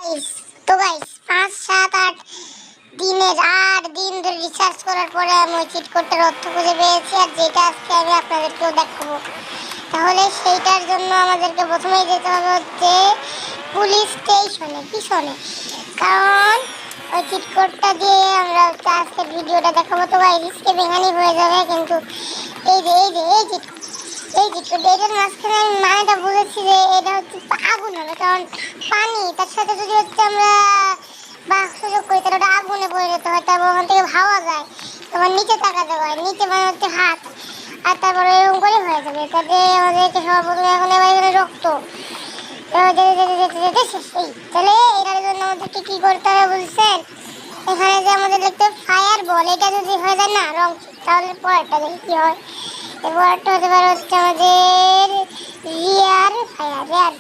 তো গাইস 5, 7, 8 দিনের 8 দিন ধরে রিসার্চ করার পরে আমি ওই চিট কোডটার অর্থ খুঁজে পেয়েছি, আর যেটা আজকে আমি আপনাদেরকেও দেখাবো। তাহলে সেইটার জন্য আমাদেরকে প্রথমেই যেতে হবে হচ্ছে পুলিশ স্টেশনে পিছনে, কারণ ওই চিট কোডটা দিয়ে আমরা আজকের ভিডিওটা দেখাবো। তো গাইস স্কেপিং হানি হয়ে যাবে, কিন্তু এই চিট কোড এটার মাঝখানে আমি মানেটা বুঝেছি যে এটা হচ্ছে আগুন হবে, কারণ পানি তার সাথে যদি হচ্ছে আমরা সুযোগ করি তাহলে ওটা আগুনে পড়ে যেতে হয়, তারপর ওখান থেকে ভাবা যায়, তোমার নিচে তাকাতে হয়, নিচে মানে হচ্ছে হাত, আর তারপরে এরকম করে হয়ে যাবে। তাতে আমাদেরকে সর্বপ্রথমে এখন এবার এখানে রক্ত তাহলে এটার জন্য আমাদেরকে কি করতে হবে বলছেন, এখানে যে আমাদের দেখতে ফায়ার বল, এটা যদি হয়ে যায় না রং, তাহলে পরেরটা দেখি কি হয়। এবারটা হতে পারে হচ্ছে আমাদের রেয়ার ফায়ার,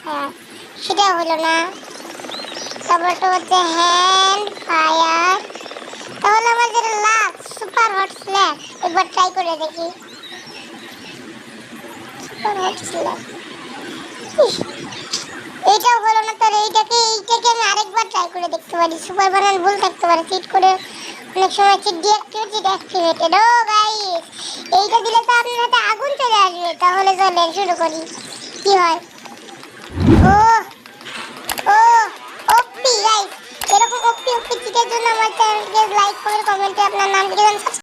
সেটা হলো না। তারপরটা হচ্ছে হ্যান্ড ফায়ার, তাহলে আমাদের লাক সুপার হট স্ল্যাশ, একবার ট্রাই করে দেখি। সুপার হট স্ল্যাশ এইটাও হলো না, তাহলে এইটাকে আমি আরেকবার ট্রাই করে দেখতে পারি। সুপার বানান ভুল থাকতে পারে, চিট করে অনেক সময় চিট ডিঅ্যাক্টিভেটেড। ও গাইস এইটা দিলে তো আপনার হাতে আগুন চলে আসবে, তাহলে চলেন শুরু করি কি হয়। ও ও ওপি গাইস, এরকম ওপি চিটের জন্য আমার চ্যানেলকে লাইক করে কমেন্টে আপনার নাম লিখে দেন।